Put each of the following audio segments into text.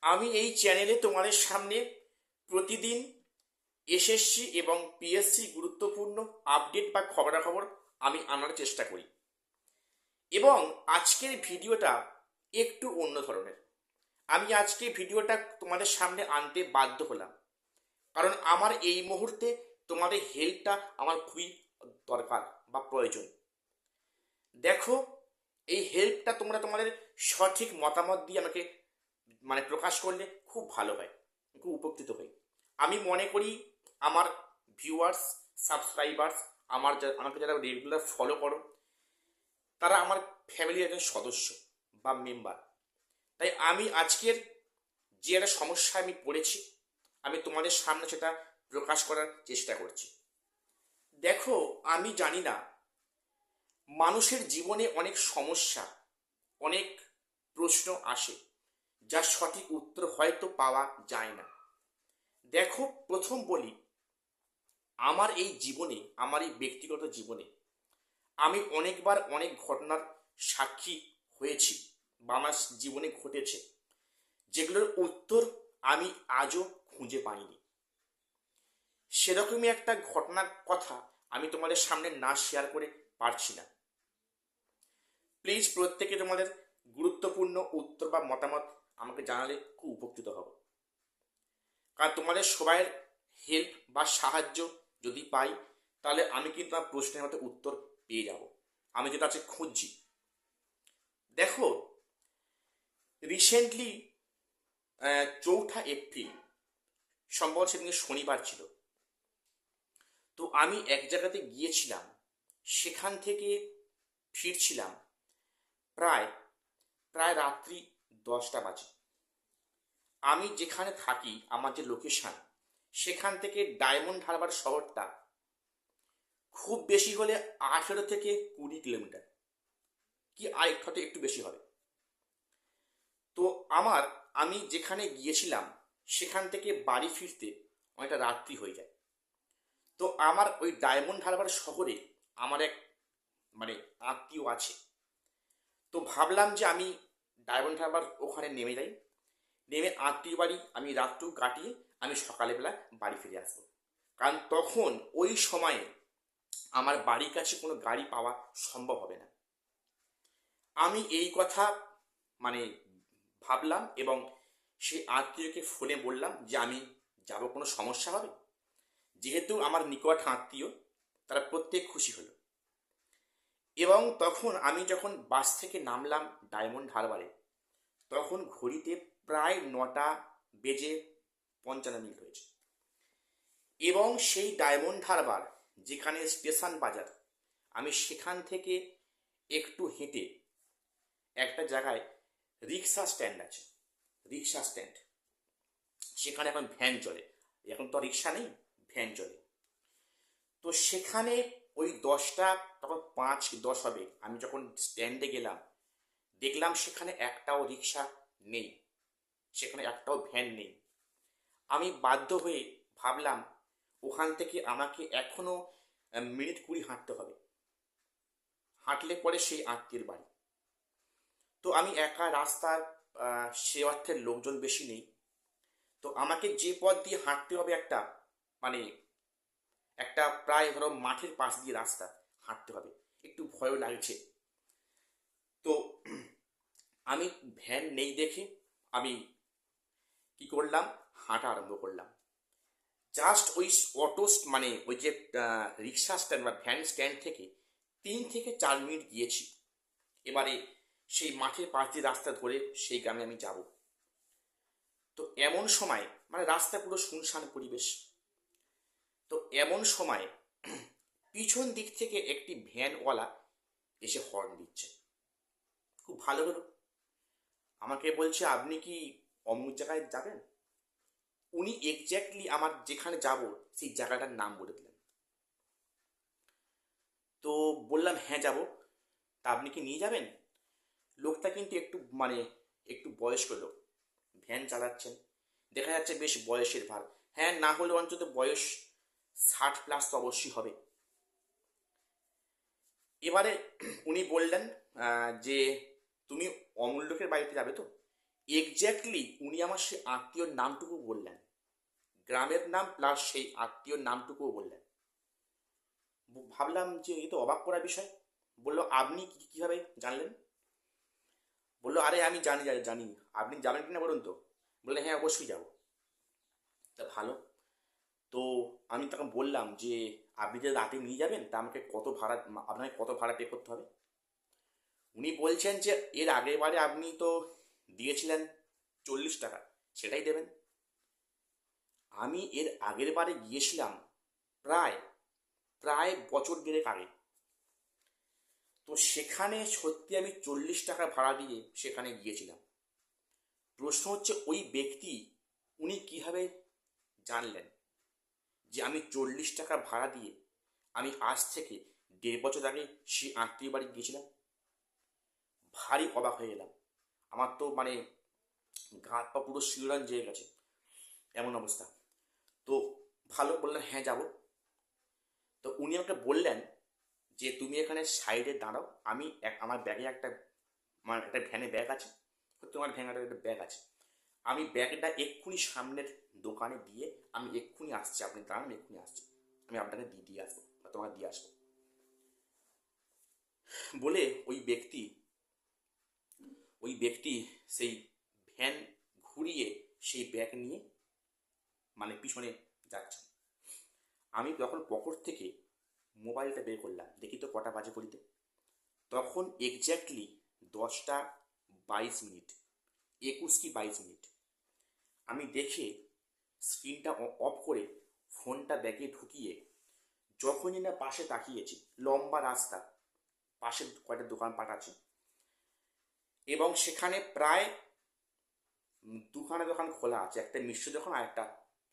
আমি এই চ্যানেলে তোমাদের সামনে প্রতিদিন এসএসসি এবং পিএসসি গুরুত্বপূর্ণ আপডেট বা খবরাখবর আমি আনার চেষ্টা করি। এবং আজকের ভিডিওটা একটু অন্য ধরনের। আমি আজকে ভিডিওটা তোমাদের সামনে আনতে বাধ্য হলাম, কারণ আমার এই মুহূর্তে তোমাদের হেল্পটা আমার খুবই দরকার বা প্রয়োজন। দেখো, এই হেল্পটা তোমরা তোমাদের সঠিক মতামত দিয়ে আমাকে প্রকাশ করলে খুব ভালো হয়, খুব উপকৃত হই। আমি মনে করি আমার ভিউয়ার্স, সাবস্ক্রাইবার্স, আমাকে যারা রেগুলার ফলো করো, তারা আমার ফ্যামিলির একজন সদস্য বা মেম্বার। তাই আমি আজকের যে একটা সমস্যায় আমি পড়েছি, আমি তোমাদের সামনে সেটা প্রকাশ করার চেষ্টা করছি। দেখো, আমি জানি না, মানুষের জীবনে অনেক সমস্যা, অনেক প্রশ্ন আসে, যার সঠিক উত্তর হয়তো পাওয়া যায় না। দেখো, প্রথম বলি, আমার এই জীবনে, আমার এই ব্যক্তিগত জীবনে আমি অনেকবার অনেক ঘটনার সাক্ষী হয়েছি বা আমার জীবনে ঘটেছে, যেগুলোর উত্তর আমি আজও খুঁজে পাইনি। সেরকমই একটা ঘটনার কথা আমি তোমাদের সামনে না শেয়ার করে পারছি না। প্লিজ প্রত্যেকে তোমাদের গুরুত্বপূর্ণ উত্তর বা মতামত আমাকে জানালে খুব উপকৃত হব। কারণ তোমাদের সবাইয়ের হেল্প বা সাহায্য যদি পাই, তাহলে আমি কিন্তু আমার প্রশ্নের মতো উত্তর পেয়ে যাব, আমি যেটা আছে খুঁজছি। দেখো, রিসেন্টলি 4 এপ্রিল, সম্ভবত সেদিন শনিবার ছিল, তো আমি এক জায়গাতে গিয়েছিলাম। সেখান থেকে ফিরছিলাম প্রায় প্রায় রাত্রি 10টা বাজে। আমি যেখানে থাকি, আমার যে লোকেশান, সেখান থেকে ডায়মন্ড হারবার শহরটা খুব বেশি হলে 18 থেকে 20 কিলোমিটার, কি আর হয়তো একটু বেশি হবে। তো আমি যেখানে গিয়েছিলাম সেখান থেকে বাড়ি ফিরতে অনেকটা রাত্রি হয়ে যায়। তো আমার ওই ডায়মন্ড হারবার শহরে আমার এক মানে আত্মীয় আছে। তো ভাবলাম যে আমি ডায়মন্ড হারবার ওখানে নেমে যাই, নেমে আত্মীয় বাড়ি আমি রাতটুকু কাটিয়ে আমি সকালবেলা বাড়ি ফিরে আসবো। কারণ তখন ওই সময়ে আমার বাড়ির কাছে কোনো গাড়ি পাওয়া সম্ভব হবে না। আমি এই কথা মানে ভাবলাম এবং সেই আত্মীয়কে ফোনে বললাম যে আমি যাব, কোনো সমস্যা হবে? যেহেতু আমার নিকট আত্মীয়, তারা প্রত্যেক খুশি হলো। এবং তখন আমি যখন বাস থেকে নামলাম ডায়মন্ড হারবারে, তখন ঘড়িতে প্রায় 9টা বেজে 55 মিনিট হয়েছে। এবং সেই ডায়মন্ড হারবার, যেখানে স্টেশন বাজার, আমি সেখান থেকে একটু হেঁটে একটা জায়গায় রিক্সা স্ট্যান্ড আছে, রিক্সা স্ট্যান্ড, সেখানে এখন ভ্যান চলে। এখন তো রিক্সা নেই, ভ্যান চলে। তো সেখানে ওই 10টা, তখন 5-10 হবে, আমি যখন স্ট্যান্ডে গেলাম, দেখলাম সেখানে একটাও রিক্সা নেই, সেখানে একটাও ভ্যান নেই। আমি বাধ্য হয়ে ভাবলাম ওখান থেকে আমাকে এখনো মিনিট 20 হাঁটতে হবে, হাঁটলে পরে সেই আত্মীয়ের বাড়ি। তো আমি একা রাস্তা, সে অর্থে লোকজন বেশি নেই। তো আমাকে যে পথ দিয়ে হাঁটতে হবে, মানে একটা প্রায় ধরো মাঠের পাশ দিয়ে রাস্তা হাঁটতে হবে, একটু ভয়ও লাগছে। তো আমি ভ্যান নেই দেখে আমি কি করলাম, হাঁটা আরম্ভ করলাম। জাস্ট ওই অটো ওই যে রিক্সা স্ট্যান্ড বা ভ্যান স্ট্যান্ড থেকে 3 থেকে 4 মিনিট গিয়েছি। এবারে সেই মাঠের পাশ দিয়ে রাস্তা ধরে সেই গ্রামে আমি যাব। তো এমন সময়, রাস্তা পুরো শুনশান পরিবেশ। তো এমন সময় পিছন দিক থেকে একটি ভ্যানওয়ালা এসে হর্ন দিচ্ছে। খুব ভালো হলো, আমাকে বলছে আপনি কি অমুক জায়গায় যাবেন? উনি এক্স্যাক্টলি আমার যেখানে যাব সেই জায়গাটার নাম বলে দিলেন। তো বললাম হ্যাঁ যাব। তা আপনি কি নিয়ে যাবেন? লোকটা কিন্তু একটু বয়স্ক লোক, ভ্যান চালাচ্ছেন, দেখা যাচ্ছে বেশ বয়সের ভার। হ্যাঁ, না হলে অন্তত বয়স 60+ তো অবশ্যই হবে। এবারে উনি বললেন যে তুমি অমূল্যকের বাড়িতে যাবে তো? এক্স্যাক্টলি উনি আমার সেই আত্মীয়র নামটুকু বললেন, গ্রামের নাম প্লাস সেই আত্মীয়র নামটুকুও বললেন। ভাবলাম যে এ তো অবাক করার বিষয়। বললো আপনি কীভাবে জানলেন? বললো আরে আমি জানি জানি জানি, আপনি যাবেন কিনা বলুন তো। বললে হ্যাঁ অবশ্যই যাবো। তা ভালো। তো আমি তাকে বললাম যে আপনি যে রাতে নিয়ে যাবেন তা আমাকে কত ভাড়া, আপনাকে কত ভাড়া পে করতে হবে? উনি বলছেন যে এর আগের বারে আপনি তো দিয়েছিলেন 40 টাকা, সেটাই দেবেন। আমি এর আগের বারে গিয়েছিলাম প্রায় প্রায় বছর দেড়েক আগে। তো সেখানে সত্যি আমি 40 টাকা ভাড়া দিয়ে সেখানে গিয়েছিলাম। প্রশ্ন হচ্ছে ওই ব্যক্তি উনি কিভাবে জানলেন যে আমি 40 টাকা ভাড়া দিয়ে আমি আজ থেকে 1.5 বছর আগে সেই আত্মীয় বাড়ি গিয়েছিলাম। ভারী অবাক হয়ে গেলাম। আমার তো মানে গা হাত পা পুরো শিউরান জেগে গেছে, এমন অবস্থা। তো ভালো, বললেন হ্যাঁ যাব। তো উনি আমাকে বললেন যে তুমি এখানে সাইডে দাঁড়াও, আমি আমার ব্যাগে আমার একটা ভ্যানে ব্যাগ আছে, তোমার ভ্যানে একটা ব্যাগ আছে, আমি ব্যাগটা এক্ষুনি সামনের দোকানে দিয়ে আমি এক্ষুনি আসছি, আপনি দাঁড়ান আমি এক্ষুনি আসছি, আমি আপনাকে দিয়ে আসবো বা তোমাকে দিয়ে আসবো। বলে ওই ব্যক্তি সেই ভ্যান ঘুরিয়ে সেই ব্যাগ নিয়ে মানে পিছনে যাচ্ছে। আমি তখন পকেট থেকে মোবাইলটা বের করলাম, দেখি তো কটা বাজে ঘড়িতে। তখন এক্স্যাক্টলি 10টা 22 মিনিট, 21 কি 22 মিনিট। আমি দেখে স্ক্রিনটা অফ করে ফোনটা ব্যাগে ঢুকিয়ে যখনই না পাশে তাকিয়েছি, লম্বা রাস্তা, পাশে কয়টা দোকানপাট আছে এবং সেখানে প্রায় দুখানা দোকান খোলা আছে, একটা মিষ্টি দোকান আর একটা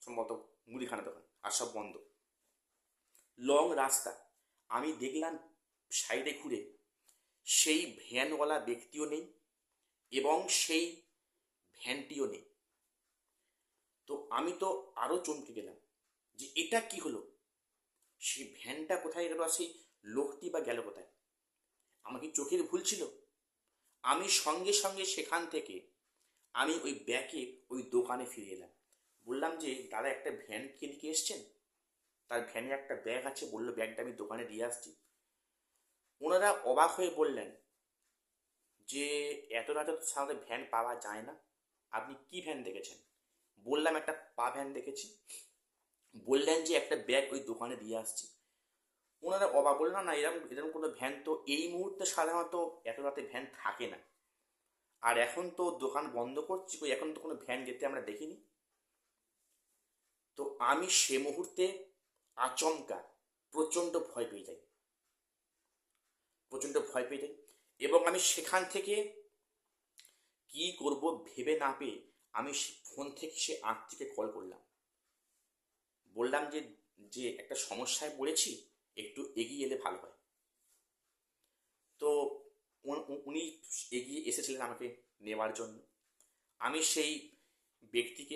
সম্ভবত মুদিখানা দোকান, আর সব বন্ধ। লং রাস্তা। আমি দেখলাম সাইডে ঘুরে সেই ভ্যানওয়ালা ব্যক্তিও নেই এবং সেই ভ্যানটিও নেই। তো আমি তো আরও চমকে গেলাম যে এটা কি হলো, সেই ভ্যানটা কোথায় গেল আর সেই লোকটি বা গেল কোথায়? আমার কি চোখের ভুল ছিল? আমি সঙ্গে সঙ্গে সেখান থেকে আমি ওই ব্যাগে ওই দোকানে ফিরে এলাম। বললাম যে দাদা একটা ভ্যান কে দিকে এসছেন? তার ভ্যানে একটা ব্যাগ আছে, বললো ব্যাগটা আমি দোকানে দিয়ে আসছি। ওনারা অবাক হয়ে বললেন যে এত রাতে তো সাধারণত ভ্যান পাওয়া যায় না, আপনি কি ভ্যান দেখেছেন? বললাম একটা পা ভ্যান দেখেছি। বললেন যে একটা ব্যাগ ওই দোকানে দিয়ে আসছি। ওনারা অবাক, বললেন না এরকম এরকম কোনো ভ্যান তো এই মুহূর্তে সাধারণত এত রাতে ভ্যান থাকে না, আর এখন তো দোকান বন্ধ করছি, কই এখন তো কোনো ভ্যান যেতে আমরা দেখিনি। তো আমি সে মুহূর্তে আচমকা প্রচণ্ড ভয় পেয়ে যাই, প্রচণ্ড ভয় পেয়ে যাই। এবং আমি সেখান থেকে কি করব ভেবে না পেয়ে আমি ফোন থেকে সে আত্মীয়কে কল করলাম। বললাম যে যে একটা সমস্যায় পড়েছি, একটু এগিয়ে এলে ভালো হয়। তো উনি এগিয়ে এসেছিলেন আমাকে নেওয়ার জন্য। আমি সেই ব্যক্তিকে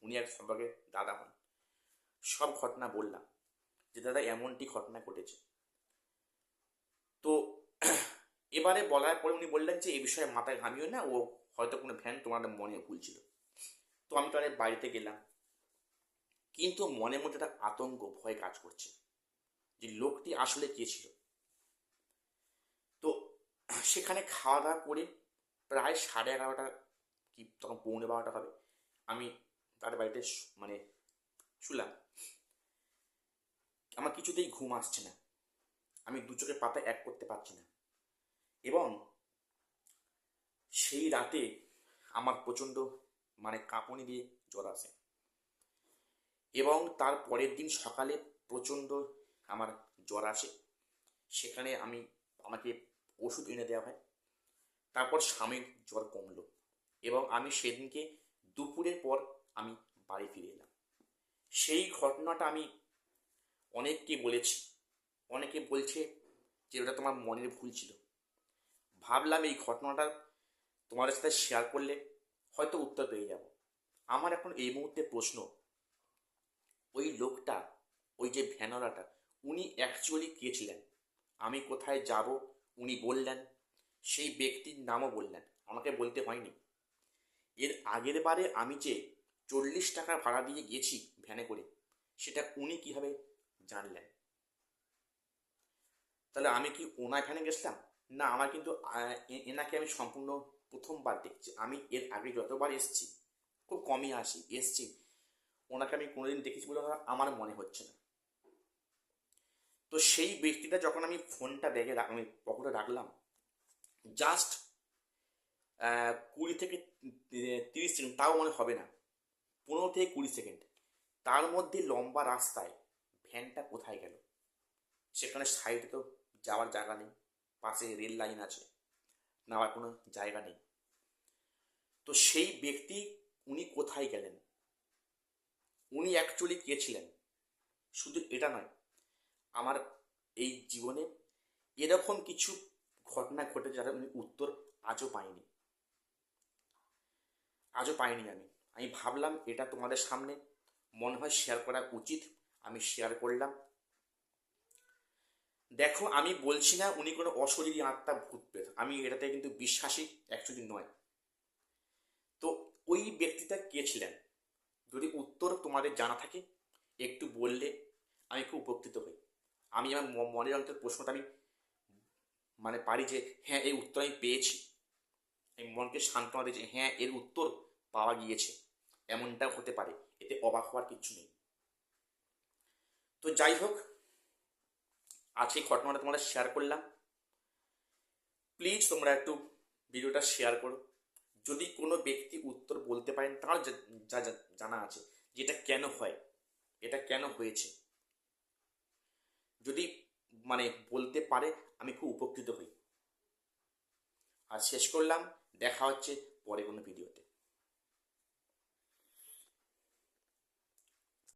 উনি এক সম্পর্কে দাদা হন, সব ঘটনা বললাম যে দাদা এমনটি ঘটনা ঘটেছে। তো এবারে বলার পরে উনি বললেন যে এই বিষয়ে মাথায় ঘামিও না, ও হয়তো কোনো ভ্যান তোমাদের মনে ভুল ছিল। তো আমি তাহলে বাড়িতে গেলাম, কিন্তু মনের মধ্যে একটা আতঙ্ক ভয় কাজ করছে যে লোকটি আসলে কে ছিল। তো সেখানে খাওয়া দাওয়া করে প্রায় 11:30 কি তখন 11:45 হবে, আমি তার বাড়িতে মানে শুলাম। আমার কিছুতেই ঘুম আসছে না, আমি দু চোখের পাতা এক করতে পারছি না। এবং সেই রাতে আমার প্রচণ্ড মানে কাঁপুনি দিয়ে জ্বর আসে এবং তার পরের দিন সকালে প্রচণ্ড আমার জ্বর আসে। সেখানে আমাকে ওষুধ এনে দেওয়া হয়, তারপর সাময়িক জ্বর কমলো এবং আমি সেদিনকে দুপুরের পর আমি বাড়ি ফিরে এলাম। সেই ঘটনাটা আমি অনেককে বলেছি, অনেকে বলছে যে ওটা তোমার মনের ভুল ছিল। ভাবলাম এই ঘটনাটা তোমাদের সাথে শেয়ার করলে হয়তো উত্তর পেয়ে যাব। আমার এখন এই মুহূর্তে প্রশ্ন, ওই লোকটা, ওই যে ভ্যানওয়ালাটা, উনি অ্যাকচুয়ালি কে ছিলেন? আমি কোথায় যাব উনি বললেন, সেই ব্যক্তির নামও বললেন, আমাকে বলতে হয়নি। এর আগের বারে আমি যে 40 টাকা ভাড়া দিয়ে গেছি ভ্যানে করে, সেটা উনি কিভাবে জানলেন? তাহলে আমি কি ওনার ভ্যানে গেছিলাম? না, আমার কিন্তু এনাকে আমি সম্পূর্ণ প্রথমবার দেখছি। আমি এর আগে যতবার এসছি, খুব কমই এসছি, ওনাকে আমি কোনোদিন দেখেছি বলে আমার মনে হচ্ছে না। তো সেই ব্যক্তিটা যখন আমি ফোনটা ব্যাগে আমি পকেটে রাখলাম, জাস্ট 20 থেকে 30 সেকেন্ড, তাও মনে হবে না, 15 থেকে 20 সেকেন্ড, তার মধ্যে লম্বা রাস্তায় ভ্যানটা কোথায় গেল? সেখানে সাইডে তো যাওয়ার জায়গা নেই, পাশে রেল লাইন আছে, নেওয়ার কোনো জায়গা নেই। তো সেই ব্যক্তি উনি কোথায় গেলেন? উনি অ্যাকচুয়ালি কে ছিলেন? শুধু এটা নয়, আমার এই জীবনে এরকম কিছু ঘটনা ঘটেছে যার আমি উত্তর আজও পাইনি। আমি ভাবলাম এটা তোমাদের সামনে মনে হয় শেয়ার করা উচিত, আমি শেয়ার করলাম। দেখো, আমি বলছি না উনি কোনো অশরীরী আত্মা, ভূত প্রেত, আমি এটাতে কিন্তু বিশ্বাসী অ্যাকচুয়ালি নয়। তো ওই ব্যক্তিটা কে ছিলেন? যদি উত্তর তোমাদের জানা থাকে একটু বললে আমি খুব উপকৃত হই। আমি আমার মনের অন্তর প্রশ্নটা আমি পারি যে হ্যাঁ, এই উত্তর আমি পেয়েছি। আমি মনকে সান্ত্বনা দিই যে হ্যাঁ, এর উত্তর পাওয়া গিয়েছে, এমনটাও হতে পারে, এতে অবাক হওয়ার কিছু নেই। তো যাই হোক, আজকে ঘটনাটা তোমরা শেয়ার করলাম। প্লিজ তোমরা একটু ভিডিওটা শেয়ার করো। যদি কোনো ব্যক্তি উত্তর বলতে পারেন, তার যা যা জানা আছে যে এটা কেন হয়, এটা কেন হয়েছে, যদি বলতে পারে, আমি খুব উপকৃত হই। আর শেষ করলাম, দেখা হচ্ছে পরে কোনো ভিডিওতে।